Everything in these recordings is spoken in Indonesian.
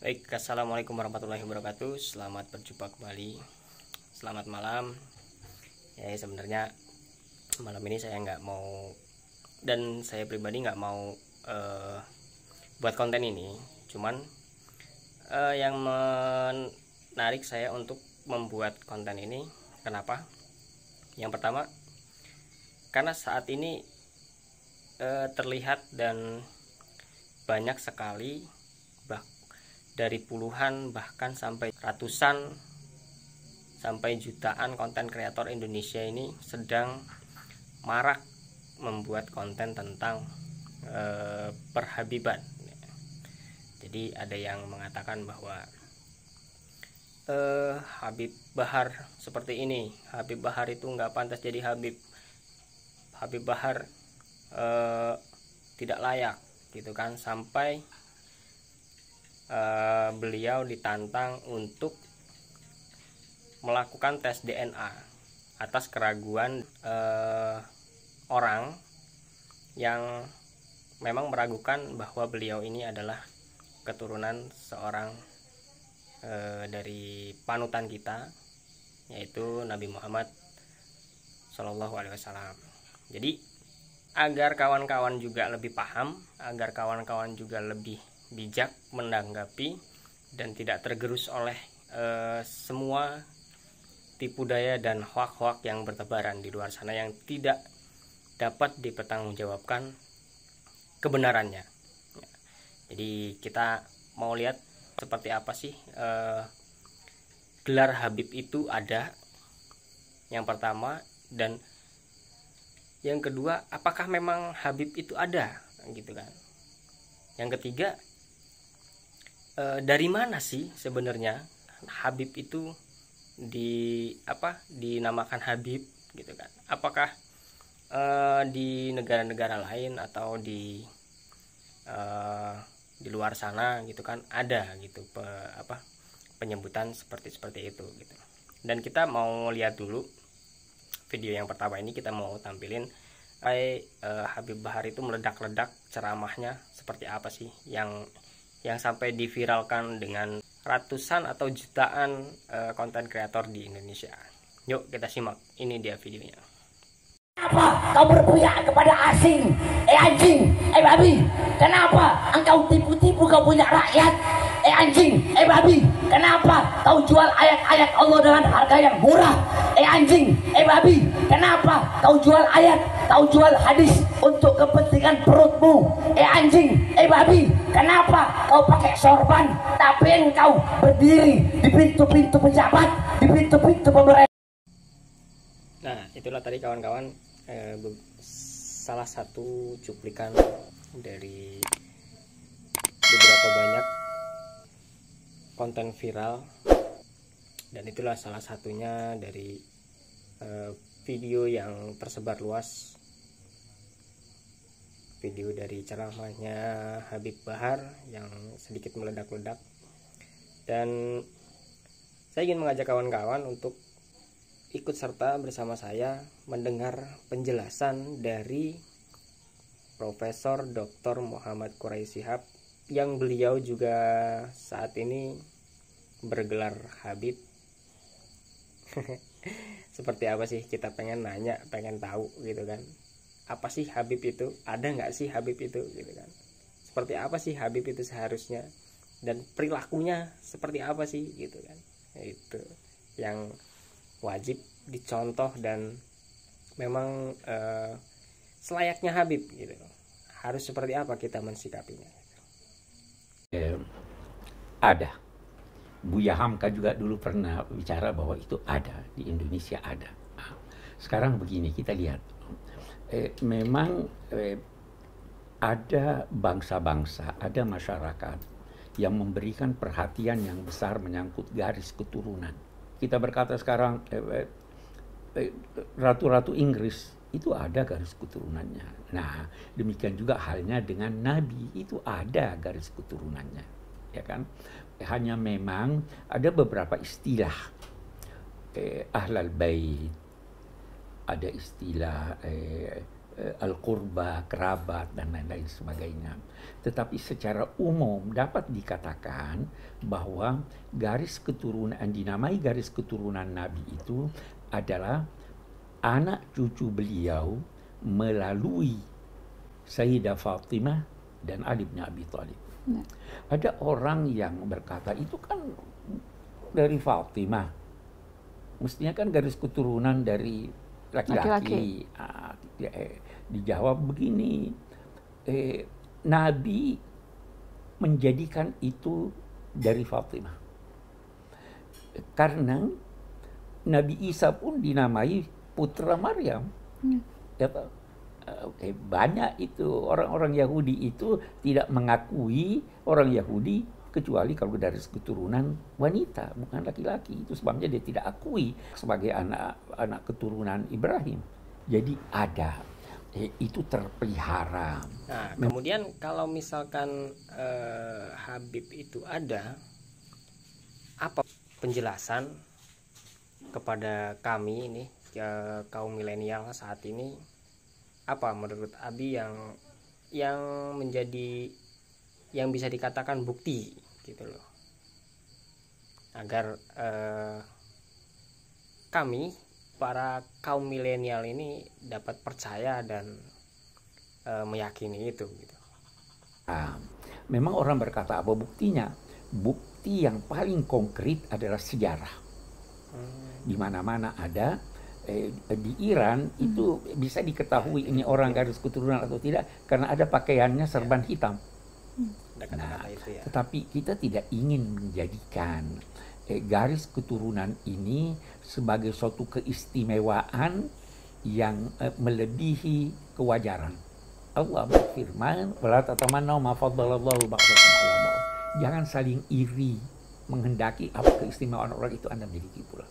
Baik, assalamualaikum warahmatullahi wabarakatuh. Selamat berjumpa kembali. Selamat malam. Ya, sebenarnya malam ini saya nggak mau, dan saya pribadi nggak mau buat konten ini. Cuman yang menarik saya untuk membuat konten ini, kenapa? Yang pertama, karena saat ini terlihat dan banyak sekali dari puluhan bahkan sampai ratusan sampai jutaan konten kreator Indonesia ini sedang marak membuat konten tentang perhabiban. Jadi ada yang mengatakan bahwa Habib Bahar seperti ini, Habib Bahar itu nggak pantas jadi Habib, Habib Bahar tidak layak gitu kan, sampai beliau ditantang untuk melakukan tes DNA atas keraguan orang yang memang meragukan bahwa beliau ini adalah keturunan seorang dari panutan kita, yaitu Nabi Muhammad SAW. Jadi agar kawan-kawan juga lebih paham, agar kawan-kawan juga lebih bijak menanggapi dan tidak tergerus oleh semua tipu daya dan hoak-hoak yang bertebaran di luar sana yang tidak dapat dipertanggungjawabkan kebenarannya. Jadi kita mau lihat seperti apa sih gelar Habib itu ada, yang pertama, dan yang kedua, apakah memang Habib itu ada gitu kan. Yang ketiga, dari mana sih sebenarnya Habib itu dinamakan Habib gitu kan? Apakah di negara-negara lain atau di luar sana gitu kan ada gitu penyebutan seperti itu gitu. Dan kita mau lihat dulu video yang pertama ini, kita mau tampilin Habib Bahar itu meledak-ledak ceramahnya seperti apa sih yang sampai diviralkan dengan ratusan atau jutaan konten kreator di Indonesia. Yuk kita simak, ini dia videonya. Kenapa kau berpihak kepada asing? Anjing, babi, kenapa engkau tipu-tipu kau punya rakyat? Anjing, babi, kenapa kau jual ayat-ayat Allah dengan harga yang murah? Anjing, babi, kenapa kau jual ayat, kau jual hadis untuk kepentingan perutmu? Anjing, babi, kenapa kau pakai sorban tapi engkau berdiri di pintu-pintu pejabat, di pintu-pintu pemerintah? Nah, itulah tadi kawan-kawan salah satu cuplikan dari beberapa banyak konten viral, dan itulah salah satunya dari video yang tersebar luas, video dari ceramahnya Habib Bahar yang sedikit meledak-ledak. Dan saya ingin mengajak kawan-kawan untuk ikut serta bersama saya mendengar penjelasan dari Profesor Dr. Muhammad Quraisy Shihab, yang beliau juga saat ini bergelar Habib. Seperti apa sih, kita pengen nanya, pengen tahu gitu kan. Apa sih Habib itu? Ada nggak sih Habib itu gitu kan? Seperti apa sih Habib itu seharusnya? Dan perilakunya seperti apa sih gitu kan? Itu yang wajib dicontoh dan memang selayaknya Habib gitu. Harus seperti apa kita mensikapinya? Ada. Buya Hamka juga dulu pernah bicara bahwa itu ada, di Indonesia ada. Sekarang begini, kita lihat. Memang ada bangsa-bangsa, ada masyarakat yang memberikan perhatian yang besar menyangkut garis keturunan. Kita berkata sekarang ratu-ratu Inggris itu ada garis keturunannya. Nah, demikian juga halnya dengan Nabi, itu ada garis keturunannya, ya kan? Hanya memang ada beberapa istilah Ahlal Bait, ada istilah al-qurba, kerabat, dan lain-lain sebagainya. Tetapi secara umum dapat dikatakan bahwa garis keturunan, dinamai garis keturunan Nabi itu adalah anak cucu beliau melalui Sayyidah Fatimah dan Ali bin Abi Thalib. Ada orang yang berkata itu kan dari Fatimah, mestinya kan garis keturunan dari laki-laki. Dijawab begini, Nabi menjadikan itu dari Fatimah karena Nabi Isa pun dinamai putra Maryam. Ya, banyak itu orang-orang Yahudi itu tidak mengakui orang Yahudi kecuali kalau dari keturunan wanita, bukan laki-laki. Itu sebabnya dia tidak akui sebagai anak keturunan Ibrahim. Jadi ada, itu terpelihara. Nah, kemudian kalau misalkan Habib itu ada, apa penjelasan kepada kami ini kaum milenial saat ini, apa menurut Abi yang menjadi, yang bisa dikatakan bukti gitu loh, agar kami para kaum milenial ini dapat percaya dan meyakini itu gitu. Memang orang berkata apa buktinya? Bukti yang paling konkret adalah sejarah. Di mana-mana ada. Di Iran itu bisa diketahui ini orang garis keturunan atau tidak karena ada pakaiannya serban hitam. Tetapi kita tidak ingin menjadikan garis keturunan ini sebagai suatu keistimewaan yang melebihi kewajaran. Allah berfirman, "Wala tatamannaw ma faddalallahu ba'dakum 'ala ba'd." Jangan saling iri menghendaki apa keistimewaan orang itu Anda miliki pula.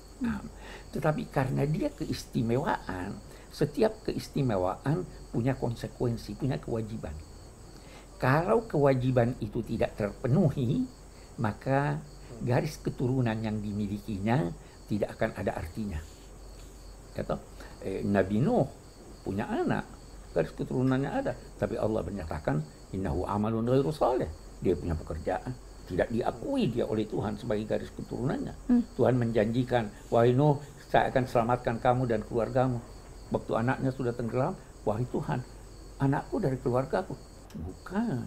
Tetapi karena dia keistimewaan, setiap keistimewaan punya konsekuensi, punya kewajiban. Kalau kewajiban itu tidak terpenuhi, maka garis keturunan yang dimilikinya tidak akan ada artinya. Nabi Nuh punya anak, garis keturunannya ada, tapi Allah menyatakan innahu amalun ghairu salih. Dia punya pekerjaan, tidak diakui dia oleh Tuhan sebagai garis keturunannya. Tuhan menjanjikan, wahai Nuh, saya akan selamatkan kamu dan keluargamu. Waktu anaknya sudah tenggelam, wahai Tuhan, anakku dari keluargaku. Bukan.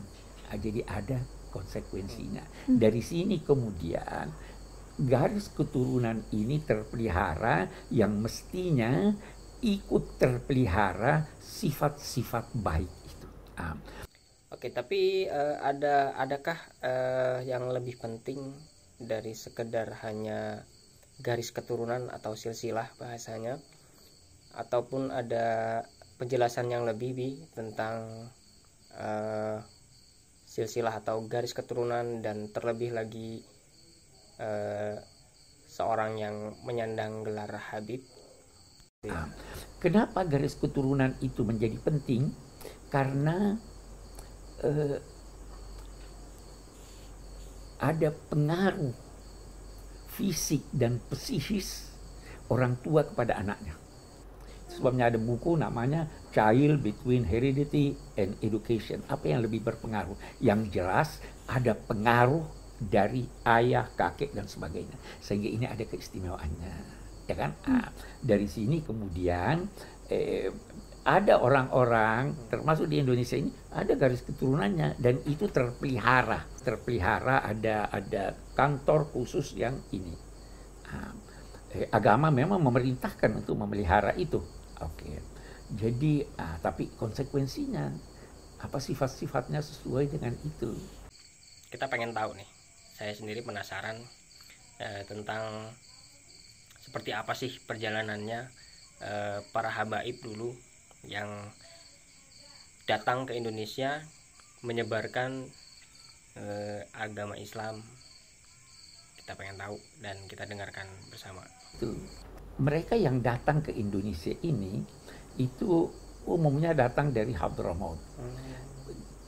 Jadi ada konsekuensinya. Dari sini kemudian garis keturunan ini terpelihara yang mestinya ikut terpelihara sifat-sifat baik itu. Oke, tapi adakah yang lebih penting dari sekedar hanya garis keturunan atau silsilah bahasanya, ataupun ada penjelasan yang lebih tentang silsilah atau garis keturunan, dan terlebih lagi seorang yang menyandang gelar Habib? Kenapa garis keturunan itu menjadi penting? Karena ada pengaruh fisik dan psikis orang tua kepada anaknya. Sebabnya ada buku namanya Child Between Heredity and Education. Apa yang lebih berpengaruh? Yang jelas ada pengaruh dari ayah, kakek, dan sebagainya. Sehingga ini ada keistimewaannya. Ya kan? Dari sini kemudian ada orang-orang, termasuk di Indonesia ini, ada garis keturunannya, dan itu terpelihara. Ada kantor khusus yang ini. Agama memang memerintahkan untuk memelihara itu. Oke. Jadi, tapi konsekuensinya, apa sifat-sifatnya sesuai dengan itu. Kita pengen tahu nih, saya sendiri penasaran tentang seperti apa sih perjalanannya para habaib dulu yang datang ke Indonesia menyebarkan agama Islam. Kita pengen tahu dan kita dengarkan bersama. Mereka yang datang ke Indonesia ini itu umumnya datang dari Hadramaut.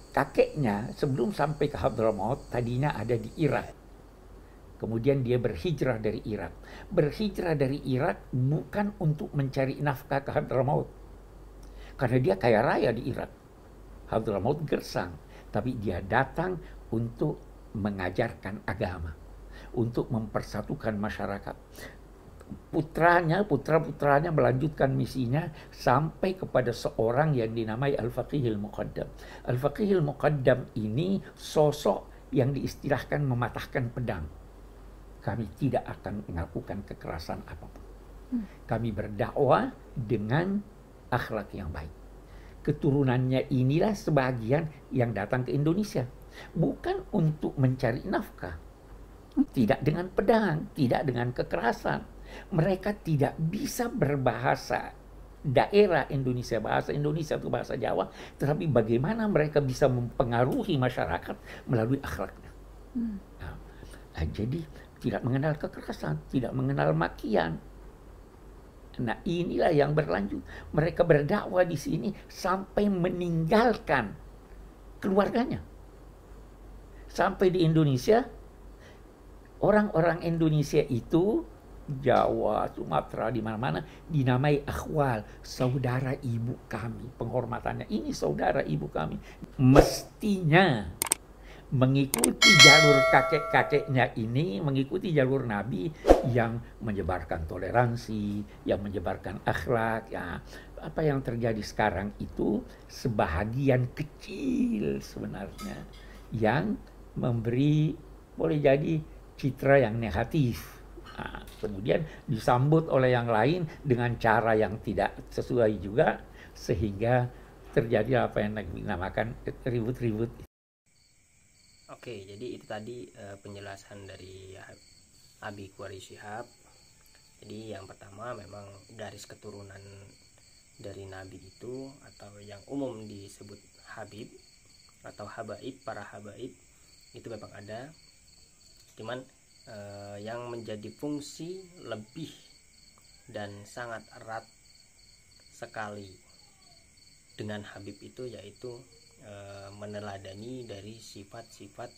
Kakeknya sebelum sampai ke Hadramaut tadinya ada di Irak. Kemudian dia berhijrah dari Irak. Berhijrah dari Irak bukan untuk mencari nafkah ke Hadramaut. karena dia kaya raya di Irak. Hadramaut gersang, tapi dia datang untuk mengajarkan agama, untuk mempersatukan masyarakat. Putra-putranya melanjutkan misinya sampai kepada seorang yang dinamai Al-Faqihil Muqaddam. Al-Faqihil Muqaddam ini sosok yang diistilahkan mematahkan pedang. Kami tidak akan melakukan kekerasan apapun. Kami berdakwah dengan akhlak yang baik. Keturunannya inilah sebagian yang datang ke Indonesia. Bukan untuk mencari nafkah. Tidak dengan pedang, tidak dengan kekerasan. Mereka tidak bisa berbahasa daerah Indonesia, bahasa Indonesia atau bahasa Jawa, tetapi bagaimana mereka bisa mempengaruhi masyarakat melalui akhlaknya. Nah, jadi tidak mengenal kekerasan, tidak mengenal makian. Nah, inilah yang berlanjut. Mereka berdakwah di sini sampai meninggalkan keluarganya. Sampai di Indonesia, orang-orang Indonesia itu, Jawa, Sumatera, di mana-mana, dinamai akhwal, saudara ibu kami. Penghormatannya, ini saudara ibu kami. Mestinya mengikuti jalur kakek-kakeknya ini, mengikuti jalur Nabi yang menyebarkan toleransi, yang menyebarkan akhlak. Ya, apa yang terjadi sekarang itu sebahagian kecil sebenarnya yang memberi, boleh jadi, citra yang negatif. Nah, kemudian disambut oleh yang lain dengan cara yang tidak sesuai juga, sehingga terjadi apa yang dinamakan ribut-ribut. Oke, jadi itu tadi penjelasan dari Abi Quraish Shihab. Jadi yang pertama memang garis keturunan dari Nabi itu, atau yang umum disebut Habib atau Habaib, para Habaib itu memang ada. Cuman yang menjadi fungsi lebih dan sangat erat sekali dengan Habib itu yaitu meneladani dari sifat-sifat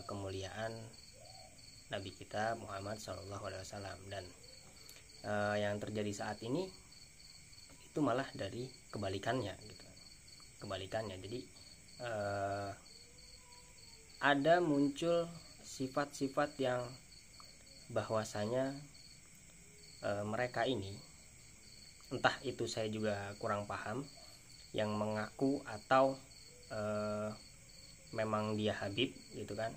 kemuliaan Nabi kita Muhammad SAW. Dan yang terjadi saat ini itu malah dari kebalikannya gitu. Kebalikannya, jadi ada muncul sifat-sifat yang bahwasanya mereka ini, entah itu saya juga kurang paham, yang mengaku atau memang dia Habib gitu kan,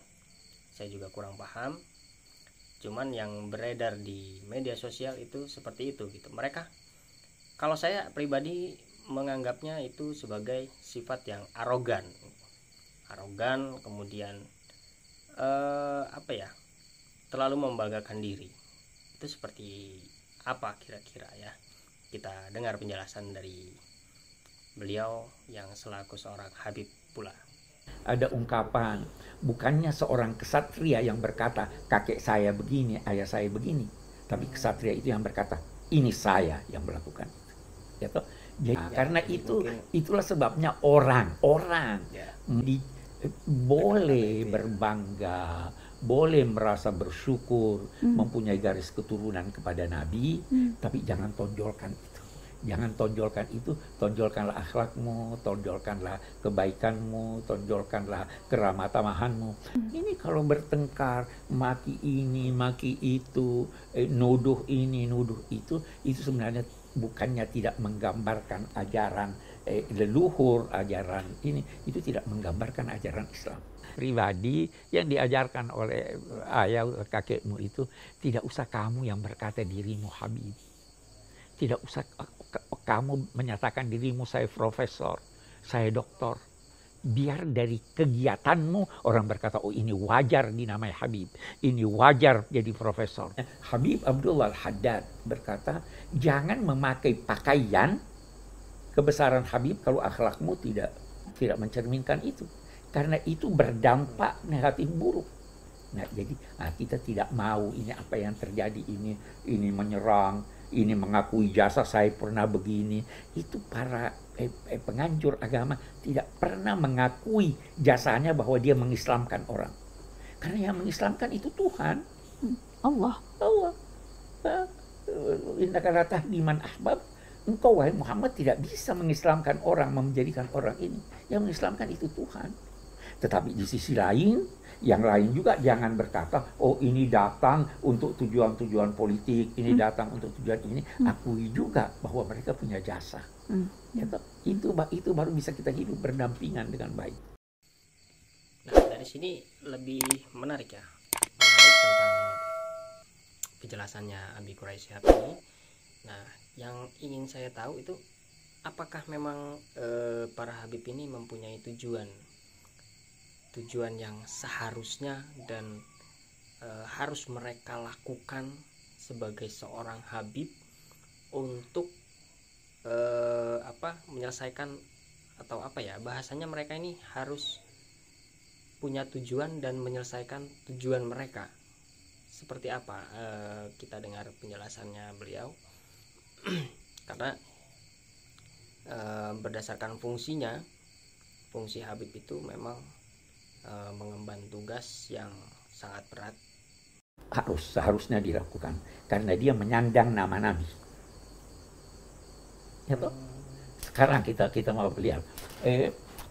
saya juga kurang paham. Cuman yang beredar di media sosial itu seperti itu gitu. Mereka, kalau saya pribadi menganggapnya itu sebagai sifat yang arogan, kemudian terlalu membanggakan diri. Itu seperti apa kira-kira ya? Kita dengar penjelasan dari beliau yang selaku seorang Habib pula. Ada ungkapan, bukannya seorang kesatria yang berkata kakek saya begini, ayah saya begini, tapi kesatria itu yang berkata ini saya yang melakukan itu. Ya toh? Jadi, karena itulah sebabnya orang boleh berbangga, boleh merasa bersyukur, mempunyai garis keturunan kepada Nabi, tapi jangan tonjolkan itu. Jangan tonjolkan itu, tonjolkanlah akhlakmu, tonjolkanlah kebaikanmu, tonjolkanlah keramatamahanmu. Ini kalau bertengkar, maki ini, maki itu, nuduh ini, nuduh itu sebenarnya bukannya tidak menggambarkan ajaran leluhur, ajaran ini, itu tidak menggambarkan ajaran Islam. Pribadi yang diajarkan oleh ayah kakekmu itu, tidak usah kamu yang berkata dirimu Habib. Tidak usah kamu menyatakan dirimu saya profesor, saya doktor. Biar dari kegiatanmu orang berkata, oh ini wajar dinamai Habib, ini wajar jadi profesor. Habib Abdullah Al-Haddad berkata, jangan memakai pakaian kebesaran Habib kalau akhlakmu tidak mencerminkan itu. Karena itu berdampak negatif buruk. Nah, jadi kita tidak mau ini apa yang terjadi ini menyerang, ini mengakui jasa saya pernah begini. Itu para penganjur agama tidak pernah mengakui jasanya bahwa dia mengislamkan orang. Karena yang mengislamkan itu Tuhan. Allah. Innaka la tahdi man ahbab engkau wahai Muhammad tidak bisa mengislamkan orang, menjadikan orang ini. Yang mengislamkan itu Tuhan. Tetapi di sisi lain, yang lain juga jangan berkata, oh ini datang untuk tujuan-tujuan politik, ini datang untuk tujuan ini. Akui juga bahwa mereka punya jasa. Itu baru bisa kita hidup berdampingan dengan baik. Nah, dari sini lebih menarik ya, menarik tentang penjelasannya Abi Quraisy Shihab ini. Nah, yang ingin saya tahu itu apakah memang para Habib ini mempunyai tujuan yang seharusnya dan harus mereka lakukan sebagai seorang Habib untuk menyelesaikan, atau apa ya bahasanya, mereka ini harus punya tujuan dan menyelesaikan tujuan mereka. Seperti apa? Kita dengar penjelasannya beliau. Karena berdasarkan fungsinya, fungsi Habib itu memang mengemban tugas yang sangat berat. Seharusnya dilakukan karena dia menyandang nama Nabi. Ya toh? Sekarang kita mau lihat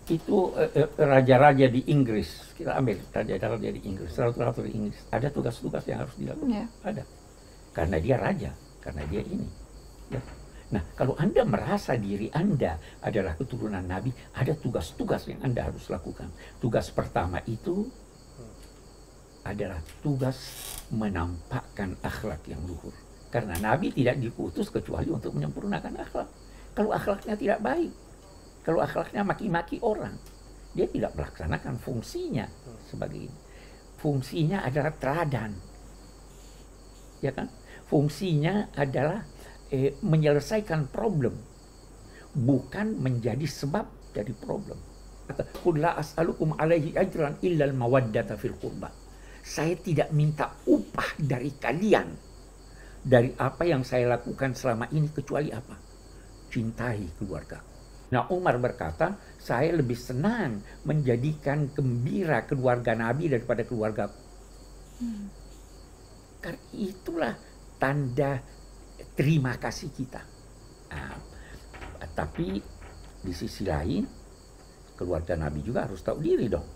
itu raja-raja di Inggris, kita ambil raja-raja di Inggris, ratu-ratu di Inggris, ada tugas-tugas yang harus dilakukan. Ada, karena dia raja, karena dia ini. Ya. Nah, kalau Anda merasa diri Anda adalah keturunan Nabi, ada tugas-tugas yang Anda harus lakukan. Tugas pertama itu adalah tugas menampakkan akhlak yang luhur. Karena Nabi tidak diutus kecuali untuk menyempurnakan akhlak. Kalau akhlaknya tidak baik, kalau akhlaknya maki-maki orang, dia tidak melaksanakan fungsinya sebagai ini. Fungsinya adalah teladan. Ya kan? Fungsinya adalah menyelesaikan problem, bukan menjadi sebab dari problem. Qul la as'alukum alaihi ajran illal mawaddata fil qurba. Saya tidak minta upah dari kalian dari apa yang saya lakukan selama ini, kecuali apa? Cintai keluarga. Nah, Umar berkata, saya lebih senang menjadikan gembira keluarga Nabi daripada keluargaku. Karena itulah tanda terima kasih kita. Nah, tapi di sisi lain, keluarga Nabi juga harus tahu diri dong.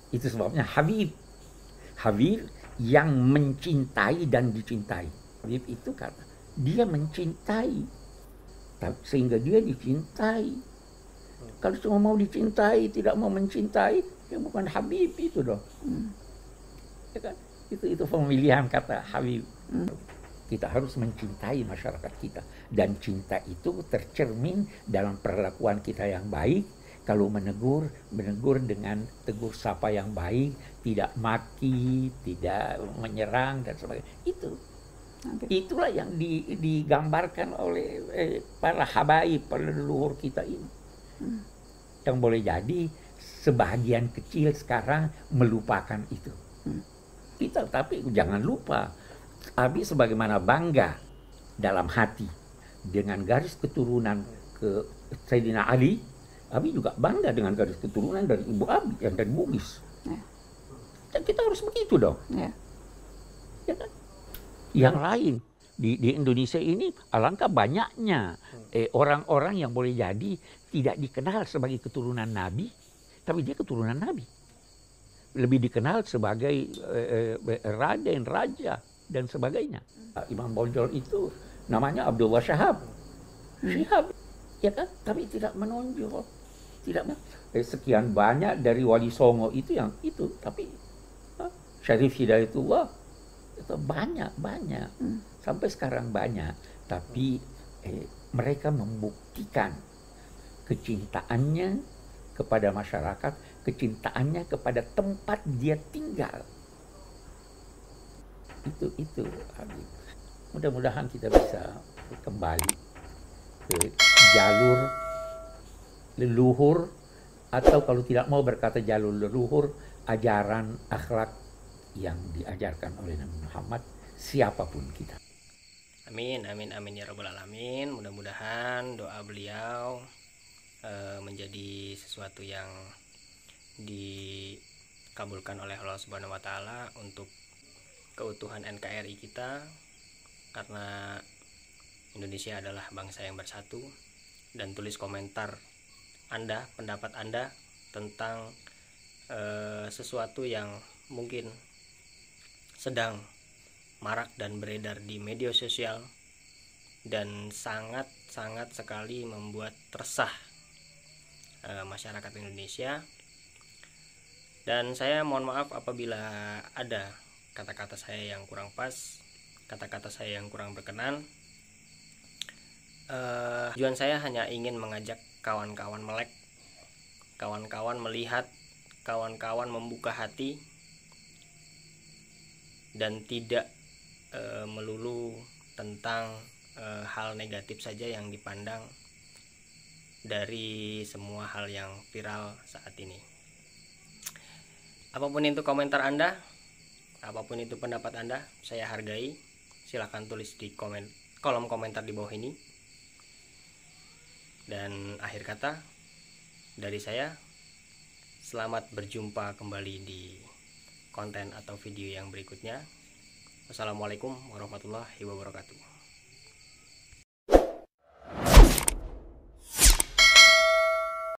Itu sebabnya Habib yang mencintai dan dicintai. Habib itu karena dia mencintai, sehingga dia dicintai. Kalau cuma mau dicintai, tidak mau mencintai, ya bukan Habib itu dong. Ya kan? Itu pemilihan kata Habib. Kita harus mencintai masyarakat kita, dan cinta itu tercermin dalam perlakuan kita yang baik. Kalau menegur dengan tegur sapa yang baik, tidak maki, tidak menyerang dan sebagainya. Itulah yang digambarkan oleh para habaib, para leluhur kita ini. Yang boleh jadi sebahagian kecil sekarang melupakan itu. Kita tapi jangan lupa, Abi sebagaimana bangga dalam hati dengan garis keturunan ke Sayyidina Ali, Abi juga bangga dengan garis keturunan dari ibu Abi yang dari Bugis. Dan kita harus begitu dong. Ya kan? Yang lain di Indonesia ini alangkah banyaknya orang-orang yang boleh jadi tidak dikenal sebagai keturunan Nabi, tapi dia keturunan Nabi. Lebih dikenal sebagai raden, raja, dan sebagainya. Imam Bonjol itu namanya Abdullah Shihab, ya kan? Tapi tidak menonjol, tidak sekian banyak dari Wali Songo itu yang itu, tapi Syarif Hidayatullah itu banyak sampai sekarang banyak, tapi mereka membuktikan kecintaannya kepada masyarakat, kecintaannya kepada tempat dia tinggal. Itu Habib. Mudah-mudahan kita bisa kembali ke jalur leluhur, atau kalau tidak mau berkata jalur leluhur, ajaran akhlak yang diajarkan oleh Nabi Muhammad, siapapun kita. Amin ya rabbal alamin. Mudah-mudahan doa beliau menjadi sesuatu yang dikabulkan oleh Allah Subhanahu wa taala untuk keutuhan NKRI kita, karena Indonesia adalah bangsa yang bersatu, dan tulis komentar Anda, pendapat Anda tentang sesuatu yang mungkin sedang marak dan beredar di media sosial dan sangat sekali membuat resah masyarakat Indonesia. Dan saya mohon maaf apabila ada kata-kata saya yang kurang pas, kata-kata saya yang kurang berkenan. Tujuan saya hanya ingin mengajak kawan-kawan melek, kawan-kawan melihat, kawan-kawan membuka hati, dan tidak melulu tentang hal negatif saja yang dipandang dari semua hal yang viral saat ini. Apapun itu komentar Anda, apapun itu pendapat Anda, saya hargai. Silahkan tulis di kolom komentar di bawah ini. Dan akhir kata dari saya, selamat berjumpa kembali di konten atau video yang berikutnya. Wassalamualaikum warahmatullahi wabarakatuh.